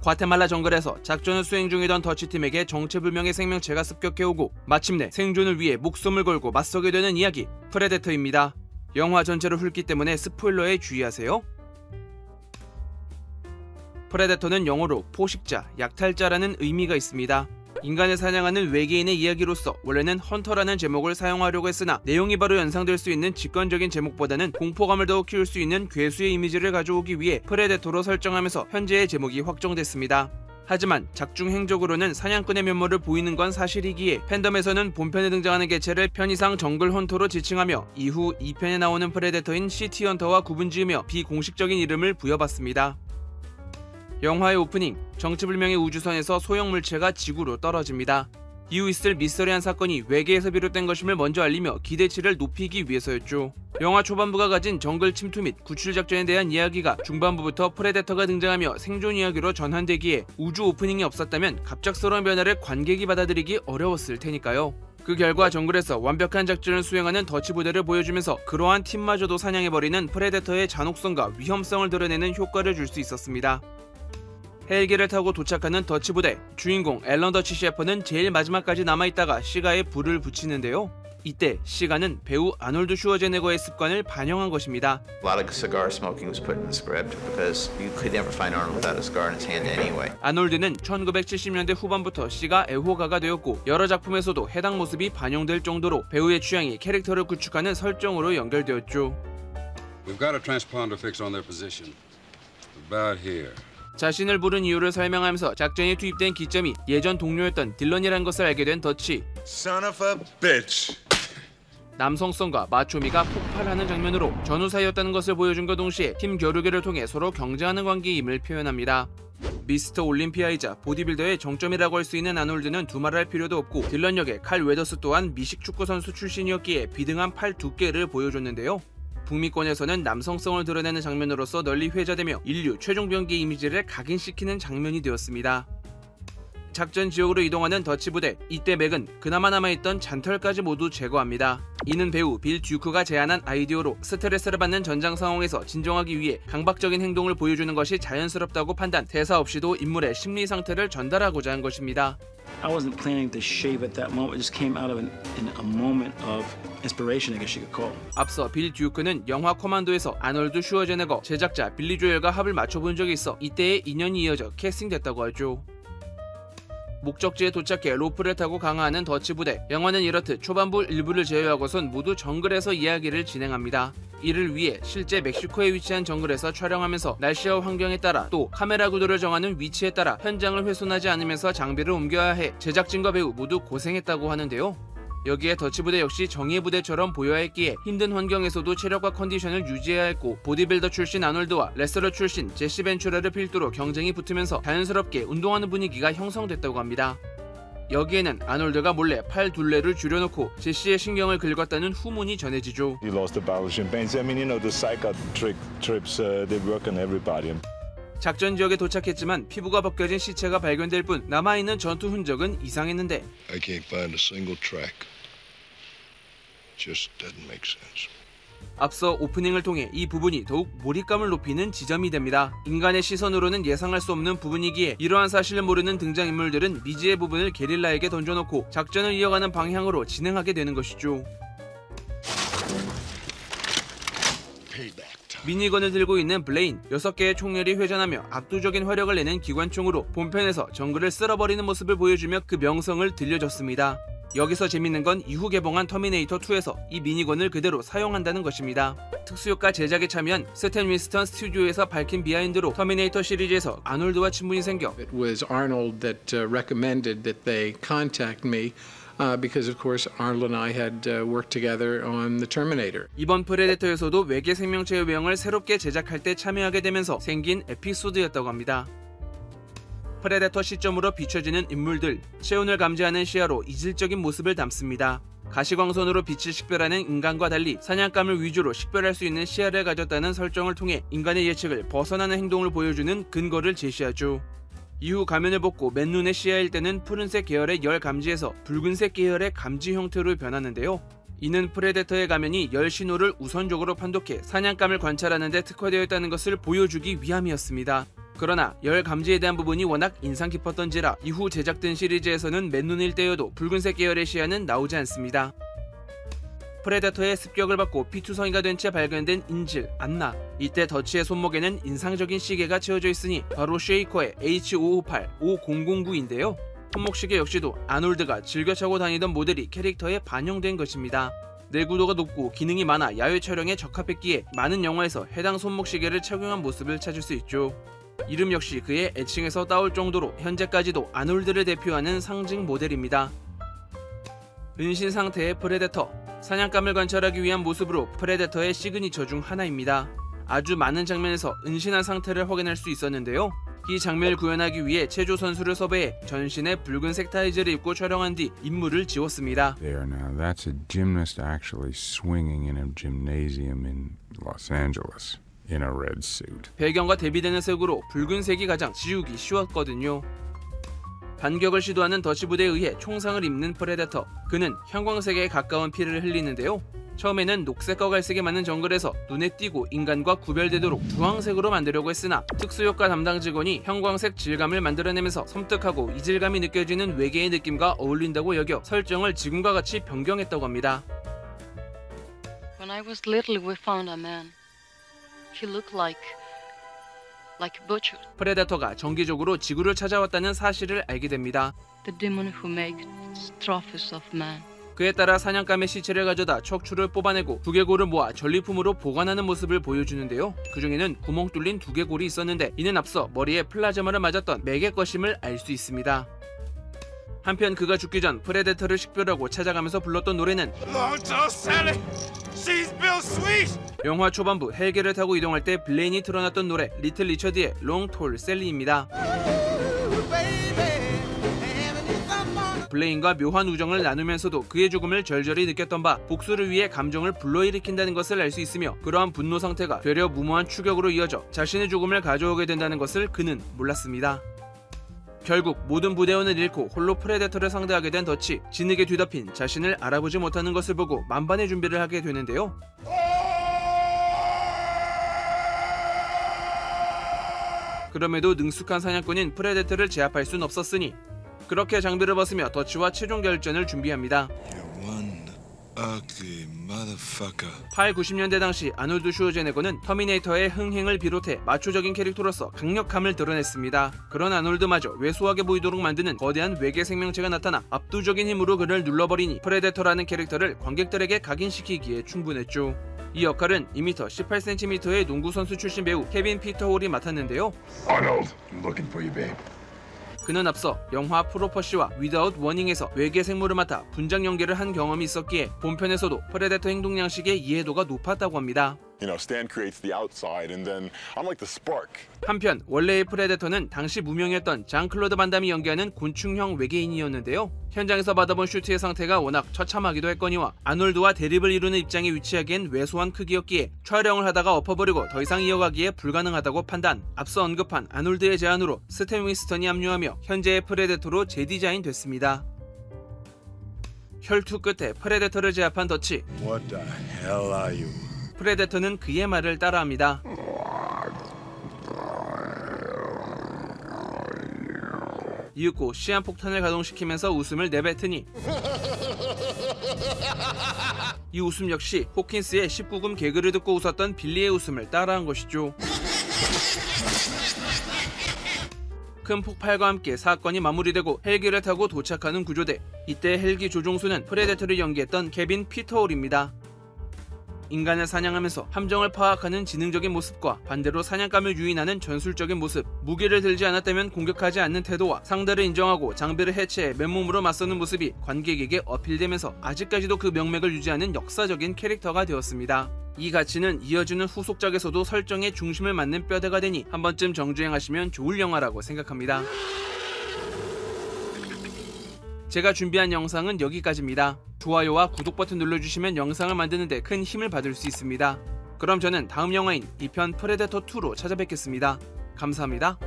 과테말라 정글에서 작전을 수행 중이던 더치팀에게 정체불명의 생명체가 습격해오고 마침내 생존을 위해 목숨을 걸고 맞서게 되는 이야기, 프레데터입니다. 영화 전체를 훑기 때문에 스포일러에 주의하세요. 프레데터는 영어로 포식자, 약탈자라는 의미가 있습니다. 인간을 사냥하는 외계인의 이야기로서 원래는 헌터라는 제목을 사용하려고 했으나 내용이 바로 연상될 수 있는 직관적인 제목보다는 공포감을 더욱 키울 수 있는 괴수의 이미지를 가져오기 위해 프레데터로 설정하면서 현재의 제목이 확정됐습니다. 하지만 작중 행적으로는 사냥꾼의 면모를 보이는 건 사실이기에 팬덤에서는 본편에 등장하는 개체를 편의상 정글 헌터로 지칭하며 이후 2편에 나오는 프레데터인 시티 헌터와 구분지으며 비공식적인 이름을 부여받습니다. 영화의 오프닝, 정체불명의 우주선에서 소형 물체가 지구로 떨어집니다. 이후 있을 미스터리한 사건이 외계에서 비롯된 것임을 먼저 알리며 기대치를 높이기 위해서였죠. 영화 초반부가 가진 정글 침투 및 구출 작전에 대한 이야기가 중반부부터 프레데터가 등장하며 생존 이야기로 전환되기에 우주 오프닝이 없었다면 갑작스러운 변화를 관객이 받아들이기 어려웠을 테니까요. 그 결과 정글에서 완벽한 작전을 수행하는 더치 부대를 보여주면서 그러한 팀마저도 사냥해버리는 프레데터의 잔혹성과 위험성을 드러내는 효과를 줄 수 있었습니다. 헬기를 타고 도착하는 더치 부대, 주인공 앨런 더치 셰퍼는 제일 마지막까지 남아있다가 시가에 불을 붙이는데요. 이때 시가는 배우 아놀드 슈워제네거의 습관을 반영한 것입니다. 아놀드는 1970년대 후반부터 시가 애호가가 되었고 여러 작품에서도 해당 모습이 반영될 정도로 배우의 취향이 캐릭터를 구축하는 설정으로 연결되었죠. We've got a transponder fix on their position. About here. 자신을 부른 이유를 설명하면서 작전에 투입된 기점이 예전 동료였던 딜런이라는 것을 알게 된 더치. Son of a bitch. 남성성과 마초미가 폭발하는 장면으로 전우사이였다는 것을 보여준과 동시에 팀 겨루기를 통해 서로 경쟁하는 관계임을 표현합니다. 미스터 올림피아이자 보디빌더의 정점이라고 할 수 있는 아놀드는 두말할 필요도 없고 딜런 역의 칼 웨더스 또한 미식 축구 선수 출신이었기에 비등한 팔 두께를 보여줬는데요. 북미권에서는 남성성을 드러내는 장면으로서 널리 회자되며 인류 최종 병기 이미지를 각인시키는 장면이 되었습니다. 작전 지역으로 이동하는 더치 부대, 이때 맥은 그나마 남아있던 잔털까지 모두 제거합니다. 이는 배우 빌 듀크가 제안한 아이디어로 스트레스를 받는 전장 상황에서 진정하기 위해 강박적인 행동을 보여주는 것이 자연스럽다고 판단, 대사 없이도 인물의 심리 상태를 전달하고자 한 것입니다. I wasn't planning to shave at that moment. It just came out of a moment of inspiration, I guess you could call. 앞서 빌 듀크는 영화 코만도에서 아놀드 슈워제네거, 제작자 빌리 조엘과 합을 맞춰본 적이 있어 이때의 인연이 이어져 캐스팅됐다고 하죠. 목적지에 도착해 로프를 타고 강화하는 더치 부대. 영화는 이렇듯 초반부 일부를 제외하고선 모두 정글에서 이야기를 진행합니다. 이를 위해 실제 멕시코에 위치한 정글에서 촬영하면서 날씨와 환경에 따라 또 카메라 구도를 정하는 위치에 따라 현장을 훼손하지 않으면서 장비를 옮겨야 해 제작진과 배우 모두 고생했다고 하는데요. 여기에 더치 부대 역시 정예 부대처럼 보여야 했기에 힘든 환경에서도 체력과 컨디션을 유지해야 했고 보디빌더 출신 아놀드와 레슬러 출신 제시 벤츄라를 필두로 경쟁이 붙으면서 자연스럽게 운동하는 분위기가 형성됐다고 합니다. 여기에는 아놀드가 몰래 팔 둘레를 줄여놓고 제시의 신경을 긁었다는 후문이 전해지죠. 작전 지역에 도착했지만 피부가 벗겨진 시체가 발견될 뿐 남아있는 전투 흔적은 이상했는데 I can't find a single track. Just doesn't make sense. 앞서 오프닝을 통해 이 부분이 더욱 몰입감을 높이는 지점이 됩니다. 인간의 시선으로는 예상할 수 없는 부분이기에 이러한 사실을 모르는 등장인물들은 미지의 부분을 게릴라에게 던져놓고 작전을 이어가는 방향으로 진행하게 되는 것이죠. 미니건을 들고 있는 블레인, 6개의 총열이 회전하며 압도적인 화력을 내는 기관총으로 본편에서 정글을 쓸어버리는 모습을 보여주며 그 명성을 들려줬습니다. 여기서 재밌는 건 이후 개봉한 터미네이터 2에서 이 미니건을 그대로 사용한다는 것입니다. 특수효과 제작에 참여한 스탠 위스턴 스튜디오에서 밝힌 비하인드로 터미네이터 시리즈에서 아놀드와 친분이 생겨 It was Arnold that recommended that they contact me. Because of course Arnold and I had worked together on the Terminator. 이번 프레데터에서도 외계 생명체의 외형을 새롭게 제작할 때 참여하게 되면서 생긴 에피소드였다고 합니다. 프레데터 시점으로 비춰지는 인물들, 체온을 감지하는 시야로 이질적인 모습을 담습니다. 가시광선으로 빛을 식별하는 인간과 달리 사냥감을 위주로 식별할 수 있는 시야를 가졌다는 설정을 통해 인간의 예측을 벗어나는 행동을 보여주는 근거를 제시하죠. 이후 가면을 벗고 맨눈의 시야일 때는 푸른색 계열의 열 감지에서 붉은색 계열의 감지 형태로 변하는데요. 이는 프레데터의 가면이 열 신호를 우선적으로 판독해 사냥감을 관찰하는 데 특화되어 있다는 것을 보여주기 위함이었습니다. 그러나 열 감지에 대한 부분이 워낙 인상 깊었던지라 이후 제작된 시리즈에서는 맨눈일 때여도 붉은색 계열의 시야는 나오지 않습니다. 프레데터의 습격을 받고 피투성이가 된 채 발견된 인질 안나. 이때 더치의 손목에는 인상적인 시계가 채워져 있으니 바로 쉐이커의 H558-5009인데요. 손목시계 역시도 아놀드가 즐겨 차고 다니던 모델이 캐릭터에 반영된 것입니다. 내구도가 높고 기능이 많아 야외 촬영에 적합했기에 많은 영화에서 해당 손목시계를 착용한 모습을 찾을 수 있죠. 이름 역시 그의 애칭에서 따올 정도로 현재까지도 아놀드를 대표하는 상징 모델입니다. 은신 상태의 프레데터. 사냥감을 관찰하기 위한 모습으로 프레데터의 시그니처 중 하나입니다. 아주 많은 장면에서 은신한 상태를 확인할 수 있었는데요. 이 장면을 구현하기 위해 체조 선수를 섭외해 전신에 붉은색 타이즈를 입고 촬영한 뒤 인물을 지웠습니다. There now, that's a gymnast actually swinging in a gymnasium in Los Angeles in a red suit. 배경과 대비되는 색으로 붉은색이 가장 지우기 쉬웠거든요. 반격을 시도하는 더치 부대에 의해 총상을 입는 프레데터. 그는 형광색에 가까운 피를 흘리는데요. 처음에는 녹색과 갈색이 많은 정글에서 눈에 띄고 인간과 구별되도록 주황색으로 만들려고 했으나 특수효과 담당 직원이 형광색 질감을 만들어내면서 섬뜩하고 이질감이 느껴지는 외계의 느낌과 어울린다고 여겨 설정을 지금과 같이 변경했다고 합니다. When I was little, we found a man. He looked like a butcher. 프레데터가 정기적으로 지구를 찾아왔다는 사실을 알게 됩니다. The demon who makes trophies of man. 그에 따라 사냥감의 시체를 가져다 척추를 뽑아내고 두개골을 모아 전리품으로 보관하는 모습을 보여주는데요. 그 중에는 구멍 뚫린 두개골이 있었는데 이는 앞서 머리에 플라즈마를 맞았던 맥의 것임을 알 수 있습니다. 한편 그가 죽기 전 프레데터를 식별하고 찾아가면서 불렀던 노래는 영화 초반부 헬기를 타고 이동할 때 블레인이 틀어놨던 노래 리틀 리처드의 롱 톨 셀리입니다. 블레인과 묘한 우정을 나누면서도 그의 죽음을 절절히 느꼈던 바 복수를 위해 감정을 불러일으킨다는 것을 알 수 있으며 그러한 분노 상태가 되려 무모한 추격으로 이어져 자신의 죽음을 가져오게 된다는 것을 그는 몰랐습니다. 결국 모든 부대원을 잃고 홀로 프레데터를 상대하게 된 더치. 진흙에 뒤덮인 자신을 알아보지 못하는 것을 보고 만반의 준비를 하게 되는데요. 그럼에도 능숙한 사냥꾼인 프레데터를 제압할 순 없었으니 그렇게 장비를 벗으며 더치와 최종 결전을 준비합니다. 8, 90년대 당시 아놀드 슈워제네거는 터미네이터의 흥행을 비롯해 마초적인 캐릭터로서 강력함을 드러냈습니다. 그런 아놀드마저 왜소하게 보이도록 만드는 거대한 외계 생명체가 나타나 압도적인 힘으로 그를 눌러버리니 프레데터라는 캐릭터를 관객들에게 각인시키기에 충분했죠. 이 역할은 2m 18cm의 농구선수 출신 배우 케빈 피터 홀이 맡았는데요. Arnold, I'm looking for you, babe. 그는 앞서 영화 프로퍼시와 위다웃 워닝에서 외계 생물을 맡아 분장 연기를 한 경험이 있었기에 본편에서도 프레데터 행동 양식의 이해도가 높았다고 합니다. Stan creates the outside, and then I'm like the spark. 한편 원래의 프레데터는 당시 무명이었던 장클로드 반담이 연기하는 곤충형 외계인이었는데요. 현장에서 받아본 슈트의 상태가 워낙 처참하기도 했거니와 아놀드와 대립을 이루는 입장에 위치하기엔 왜소한 크기였기에 촬영을 하다가 엎어버리고 더 이상 이어가기에 불가능하다고 판단. 앞서 언급한 아놀드의 제안으로 스탠 위스턴이 합류하며 현재의 프레데터로 재디자인됐습니다. 혈투 끝에 프레데터를 제압한 더치. What the hell are you? 프레데터는 그의 말을 따라합니다. 이윽고 시한폭탄을 가동시키면서 웃음을 내뱉으니 이 웃음 역시 호킨스의 19금 개그를 듣고 웃었던 빌리의 웃음을 따라한 것이죠. 큰 폭발과 함께 사건이 마무리되고 헬기를 타고 도착하는 구조대. 이때 헬기 조종수는 프레데터를 연기했던 케빈 피터 홀입니다. 인간을 사냥하면서 함정을 파악하는 지능적인 모습과 반대로 사냥감을 유인하는 전술적인 모습, 무기를 들지 않았다면 공격하지 않는 태도와 상대를 인정하고 장비를 해체해 맨몸으로 맞서는 모습이 관객에게 어필되면서 아직까지도 그 명맥을 유지하는 역사적인 캐릭터가 되었습니다. 이 가치는 이어지는 후속작에서도 설정의 중심을 맞는 뼈대가 되니 한 번쯤 정주행하시면 좋을 영화라고 생각합니다. 제가 준비한 영상은 여기까지입니다. 좋아요와 구독 버튼 눌러주시면 영상을 만드는데 큰 힘을 받을 수 있습니다. 그럼 저는 다음 영화인 2편 프레데터 2로 찾아뵙겠습니다. 감사합니다.